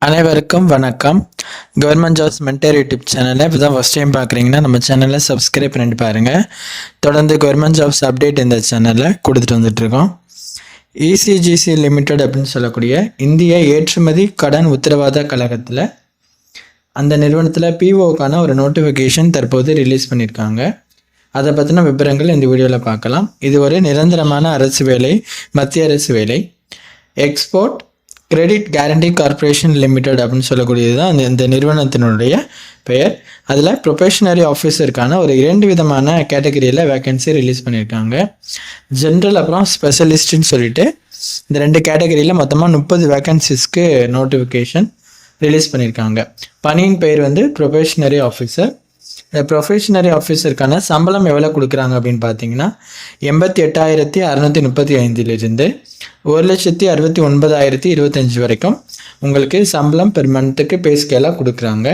அனைவருக்கும் வணக்கம். Government jobs mentor YouTube சேனலை இப்போ தான் ஃபஸ்ட் டைம் பார்க்குறீங்கன்னா நம்ம சேனலை சப்ஸ்கிரைப் பண்ணிட்டு பாருங்கள். தொடர்ந்து கவர்மெண்ட் ஜாப்ஸ் அப்டேட் இந்த சேனலில் கொடுத்துட்டு வந்துட்டுருக்கோம். இசிஜிசி லிமிடெட் அப்படின்னு சொல்லக்கூடிய இந்திய ஏற்றுமதி கடன் உத்தரவாத கழகத்தில் அந்த நிறுவனத்தில் பிஓக்கான ஒரு நோட்டிஃபிகேஷன் தற்போது ரிலீஸ் பண்ணியிருக்காங்க. அதை பற்றின விவரங்கள் இந்த வீடியோவில் பார்க்கலாம். இது ஒரு நிரந்தரமான அரசு வேலை, மத்திய அரசு வேலை. Export credit guarantee corporation limited அப்படின்னு சொல்லக்கூடியது தான் இந்த நிறுவனத்தினுடைய பெயர். அதில் ப்ரொபேஷனரி ஆஃபீஸருக்கான ஒரு 2 விதமான கேட்டகரியில் வேக்கன்சி ரிலீஸ் பண்ணியிருக்காங்க. ஜென்ரல் அப்புறம் ஸ்பெஷலிஸ்ட்னு சொல்லிட்டு இந்த 2 கேட்டகரியில் மொத்தமாக 30 வேக்கன்சிஸ்க்கு நோட்டிஃபிகேஷன் ரிலீஸ் பண்ணியிருக்காங்க. பணியின் பெயர் ப்ரொபேஷனரி ஆஃபீஸர். இந்த ப்ரொஃபஷனரி ஆஃபீஸருக்கான சம்பளம் எவ்வளோ கொடுக்குறாங்க அப்படின்னு பார்த்தீங்கன்னா 88,635 1,69,025 வரைக்கும் உங்களுக்கு சம்பளம் பெர் மந்த்துக்கு பே ஸ்கேலாக கொடுக்குறாங்க.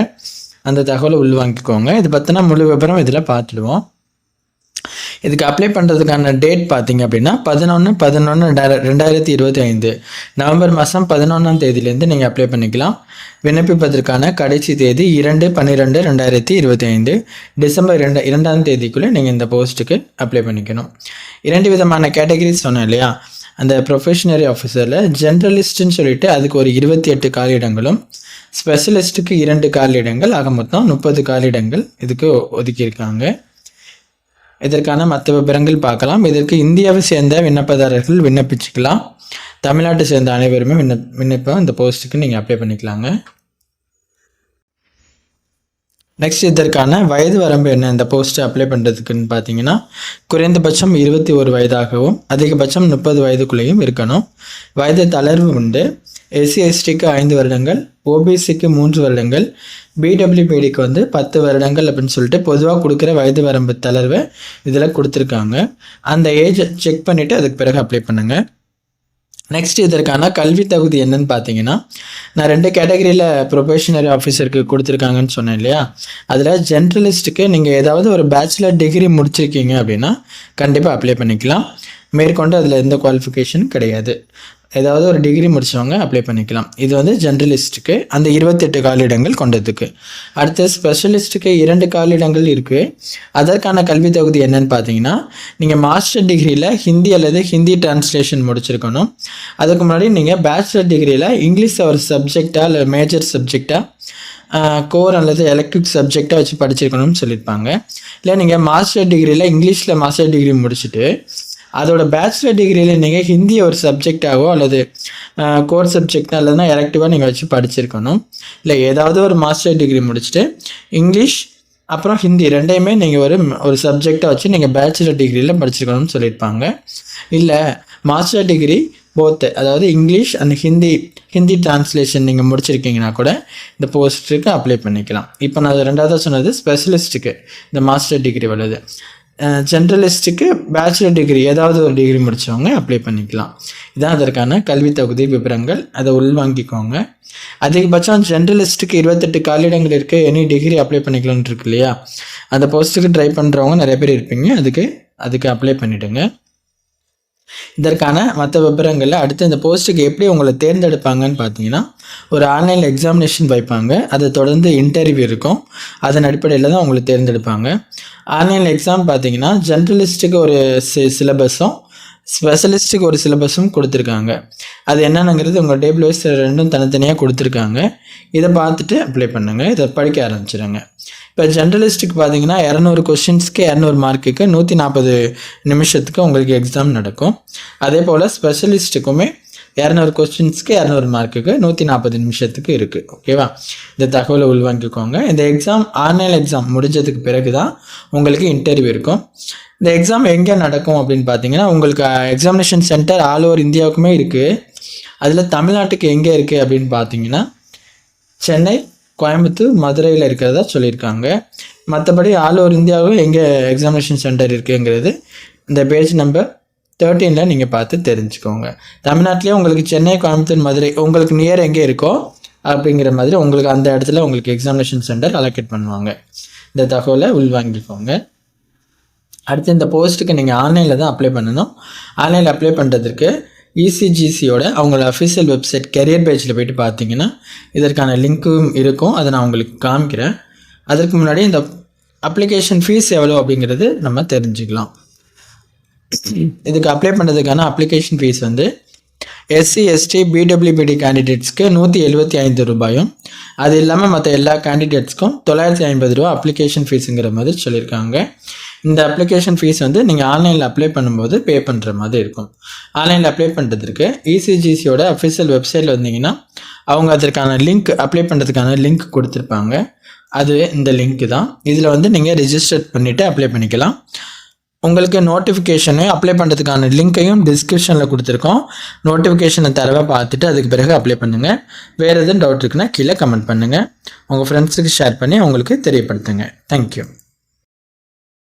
அந்த தகவலை உள்வாங்கிக்கோங்க. இது பற்றின முழு விவரம் இதில் பார்த்துடுவோம். இதுக்கு அப்ளை பண்ணுறதுக்கான டேட் பார்த்தீங்க அப்படின்னா 11/11/2025 நவம்பர் மாதம் 11ஆம் தேதியிலேருந்து நீங்கள் அப்ளை பண்ணிக்கலாம். விண்ணப்பிப்பதற்கான கடைசி தேதி 2/12/2025 டிசம்பர் 2ஆம் தேதிக்குள்ளே நீங்கள் இந்த போஸ்ட்டுக்கு அப்ளை பண்ணிக்கணும். 2 விதமான கேட்டகரிஸ் சொன்னேன் இல்லையா? அந்த ப்ரொஃபஷனரி ஆஃபீஸரில் ஜென்ரலிஸ்ட்டுன்னு சொல்லிட்டு அதுக்கு ஒரு 28 காலியிடங்களும், ஸ்பெஷலிஸ்ட்டுக்கு 2 காலியிடங்கள், ஆக மொத்தம் 30 காலியிடங்கள் இதுக்கு ஒதுக்கியிருக்காங்க. இதற்கான மற்ற விவரங்கள் பார்க்கலாம். இதற்கு இந்தியாவை சேர்ந்த விண்ணப்பதாரர்கள் விண்ணப்பிச்சுக்கலாம். தமிழ்நாட்டை சேர்ந்த அனைவருமே விண்ணப்பம் இந்த போஸ்ட்டுக்கு நீங்கள் அப்ளை பண்ணிக்கலாங்க. நெக்ஸ்ட், இதற்கான வயது வரம்பு என்ன இந்த போஸ்ட்டு அப்ளை பண்ணுறதுக்குன்னு பார்த்தீங்கன்னா குறைந்தபட்சம் 21 வயதாகவும் அதிகபட்சம் 30 வயதுக்குள்ளேயும் இருக்கணும். வயது தளர்வு உண்டு. எஸ்சி எஸ்டிக்கு 5 வருடங்கள், ஓபிசிக்கு 3 வருடங்கள், பிடபிள்யூபிடிக்கு 10 வருடங்கள் அப்படின்னு சொல்லிட்டு பொதுவாக கொடுக்குற வயது வரம்பு தளர்வை இதில் கொடுத்துருக்காங்க. அந்த ஏஜ் செக் பண்ணிவிட்டு அதுக்கு பிறகு அப்ளை பண்ணுங்கள். நெக்ஸ்ட், இதற்கான கல்வி தகுதி என்னன்னு பார்த்தீங்கன்னா நான் 2 கேட்டகரியில் ப்ரொபேஷனரி ஆஃபீஸருக்கு கொடுத்துருக்காங்கன்னு சொன்னேன் இல்லையா? அதில் ஜென்ரலிஸ்ட்டுக்கு நீங்கள் ஏதாவது ஒரு பேச்சுலர் டிகிரி முடிச்சிருக்கீங்க அப்படின்னா கண்டிப்பாக அப்ளை பண்ணிக்கலாம். மேற்கொண்டு அதில் எந்த குவாலிஃபிகேஷன் கிடையாது. ஏதாவது ஒரு டிகிரி முடித்தவங்க அப்ளை பண்ணிக்கலாம். இது ஜென்ரலிஸ்ட்டுக்கு அந்த 28 காலியிடங்கள் கொண்டதுக்கு. அடுத்து ஸ்பெஷலிஸ்ட்டுக்கு 2 காலியிடங்கள் இருக்குது. அதற்கான கல்வி தகுதி என்னன்னு பார்த்தீங்கன்னா நீங்கள் மாஸ்டர் டிகிரியில் ஹிந்தி அல்லது ஹிந்தி டிரான்ஸ்லேஷன் முடிச்சிருக்கணும். அதுக்கு முன்னாடி நீங்கள் பேச்சுலர் டிகிரியில் இங்கிலீஷ் ஒரு சப்ஜெக்டாக இல்லை மேஜர் சப்ஜெக்டாக கோர் அல்லது எலக்ட்ரிக் சப்ஜெக்டாக வச்சு படிச்சிருக்கணும்னு சொல்லியிருப்பாங்க. இல்லை நீங்கள் மாஸ்டர் டிகிரியில் இங்கிலீஷில் மாஸ்டர் டிகிரி முடிச்சுட்டு அதோட பேச்சுலர் டிகிரியில் நீங்கள் ஹிந்தி ஒரு சப்ஜெக்டாகவோ அல்லது கோர் சப்ஜெக்டாக இல்லைன்னா எலக்டிவாக நீங்கள் வச்சு படிச்சிருக்கணும். இல்லை ஏதாவது ஒரு மாஸ்டர் டிகிரி முடிச்சுட்டு இங்கிலீஷ் அப்புறம் ஹிந்தி 2யுமே நீங்கள் ஒரு சப்ஜெக்டாக வச்சு நீங்கள் பேச்சுலர் டிகிரியில் படிச்சிருக்கணும்னு சொல்லியிருப்பாங்க. இல்லை மாஸ்டர் டிகிரி போத்து, அதாவது இங்கிலீஷ் அண்ட் ஹிந்தி டிரான்ஸ்லேஷன் நீங்கள் முடிச்சிருக்கீங்கன்னா கூட இந்த போஸ்ட்டுக்கு அப்ளை பண்ணிக்கலாம். இப்போ நான் 2வது சொன்னது ஸ்பெஷலிஸ்ட்டுக்கு இந்த மாஸ்டர் டிகிரி வருது. ஜென்ரலிஸ்ட்டுக்கு பேச்சுலர் டிகிரி ஏதாவது ஒரு டிகிரி முடித்தவங்க அப்ளை பண்ணிக்கலாம். இதான் அதற்கான கல்வி தகுதி விவரங்கள். அதை உள்வாங்கிக்கோங்க. அதிகபட்சம் ஜென்ரலிஸ்ட்டுக்கு 28 காலியிடங்கள் இருக்குது. எனி டிகிரி அப்ளை பண்ணிக்கலாம்னு இருக்கு இல்லையா? அந்த போஸ்ட்டுக்கு ட்ரை பண்ணுறவங்க நிறைய பேர் இருப்பீங்க. அதுக்கு அப்ளை பண்ணிவிடுங்க. இதற்கான மற்ற விவரங்களில் அடுத்து இந்த போஸ்ட்டுக்கு எப்படி உங்களை தேர்ந்தெடுப்பாங்கன்னு பார்த்தீங்கன்னா ஒரு ஆன்லைன் எக்ஸாமினேஷன் வைப்பாங்க. அதை தொடர்ந்து இன்டர்வியூ இருக்கும். அதன் அடிப்படையில் தான் உங்களை தேர்ந்தெடுப்பாங்க. ஆன்லைன் எக்ஸாம் பார்த்தீங்கன்னா ஜென்ரலிஸ்ட்டுக்கு ஒரு சிலபஸும் ஸ்பெஷலிஸ்ட்டுக்கு ஒரு சிலபஸும் கொடுத்துருக்காங்க. அது என்னென்னங்கிறது உங்கள் டேபிள் வைஸ் 2ம் தனித்தனியாக கொடுத்துருக்காங்க. இதை பார்த்துட்டு அப்ளை பண்ணுங்கள். இதை படிக்க ஆரம்பிச்சிடுங்க. இப்போ ஜென்ரலிஸ்ட்டுக்கு பார்த்தீங்கன்னா 200 கொஸ்டின்ஸ்க்கு 200 மார்க்குக்கு 140 நிமிஷத்துக்கு உங்களுக்கு எக்ஸாம் நடக்கும். அதே போல் ஸ்பெஷலிஸ்ட்டுக்குமே 200 கொஸ்டின்ஸ்க்கு 200 மார்க்குக்கு 140 நிமிஷத்துக்கு இருக்குது. ஓகேவா? இந்த தகவலை உள்வாங்கிக்கோங்க. இந்த எக்ஸாம் ஆன்லைன் எக்ஸாம் முடிஞ்சதுக்கு பிறகு தான் உங்களுக்கு இன்டர்வியூ இருக்கும். இந்த எக்ஸாம் எங்கே நடக்கும் அப்படின்னு பார்த்தீங்கன்னா உங்களுக்கு எக்ஸாமினேஷன் சென்டர் ஆல் ஓவர் இந்தியாவுக்குமே இருக்குது. அதில் தமிழ்நாட்டுக்கு எங்கே இருக்குது அப்படின்னு பார்த்தீங்கன்னா சென்னை, கோயம்புத்தூர், மதுரையில் இருக்கிறதா சொல்லியிருக்காங்க. மற்றபடி ஆல் ஓவர் இந்தியாவும் எங்கே எக்ஸாமினேஷன் சென்டர் இருக்குங்கிறது இந்த பேஜ் நம்பர் 13 நீங்கள் பார்த்து தெரிஞ்சுக்கோங்க. தமிழ்நாட்டிலே உங்களுக்கு சென்னை, கோயம்புத்தூர், மதுரை உங்களுக்கு நியர் எங்கே இருக்கோ அப்படிங்கிற மாதிரி உங்களுக்கு அந்த இடத்துல உங்களுக்கு எக்ஸாமினேஷன் சென்டர் அலோகேட் பண்ணுவாங்க. இந்த தகவலை உள்வாங்கிக்கோங்க. அடுத்து இந்த போஸ்ட்டுக்கு நீங்கள் ஆன்லைனில் தான் அப்ளை பண்ணணும். ஆன்லைனில் அப்ளை பண்ணுறதுக்கு இசிஜிசியோட அவங்களோட அஃபிஷியல் வெப்சைட் கெரியர் பேஜில் போய்ட்டு பார்த்தீங்கன்னா இதற்கான லிங்க்கும் இருக்கும். அதை நான் உங்களுக்கு காமிக்கிறேன். அதற்கு முன்னாடி இந்த அப்ளிகேஷன் ஃபீஸ் எவ்வளோ அப்படிங்கிறது நம்ம தெரிஞ்சுக்கலாம். இதுக்கு அப்ளை பண்ணுறதுக்கான அப்ளிகேஷன் ஃபீஸ் வந்து எஸ்சி எஸ்டி பிடபிள்யூபிடி கேண்டிடேட்ஸ்க்கு 175 ரூபாயும், அது இல்லாமல் மற்ற எல்லா கேண்டிடேட்ஸ்க்கும் 950 ரூபா அப்ளிகேஷன் ஃபீஸுங்கிற மாதிரி சொல்லியிருக்காங்க. இந்த அப்ளிகேஷன் ஃபீஸ் வந்து நீங்கள் ஆன்லைனில் அப்ளை பண்ணும்போது பே பண்ணுற மாதிரி இருக்கும். ஆன்லைனில் அப்ளை பண்ணுறதுக்கு இசிஜிசியோட அஃபிஷியல் வெப்சைட்டில் வந்தீங்கன்னா அவங்க அதற்கான லிங்க், அப்ளை பண்ணுறதுக்கான லிங்க் கொடுத்துருப்பாங்க. அது இந்த லிங்க் தான். இதில் வந்து நீங்கள் ரிஜிஸ்டர் பண்ணிவிட்டு அப்ளை பண்ணிக்கலாம். உங்களுக்கு நோட்டிஃபிகேஷனு அப்ளை பண்ணுறதுக்கான லிங்க்கையும் டிஸ்கிரிப்ஷனில் கொடுத்துருக்கோம். நோட்டிஃபிகேஷனை தரவை பார்த்துட்டு அதுக்கு பிறகு அப்ளை பண்ணுங்கள். வேறு எதுவும் டவுட் இருக்குன்னா கீழே கமெண்ட் பண்ணுங்கள். உங்கள் ஃப்ரெண்ட்ஸுக்கு ஷேர் பண்ணி அவங்களுக்கு தெரியப்படுத்துங்க. தேங்க்யூ.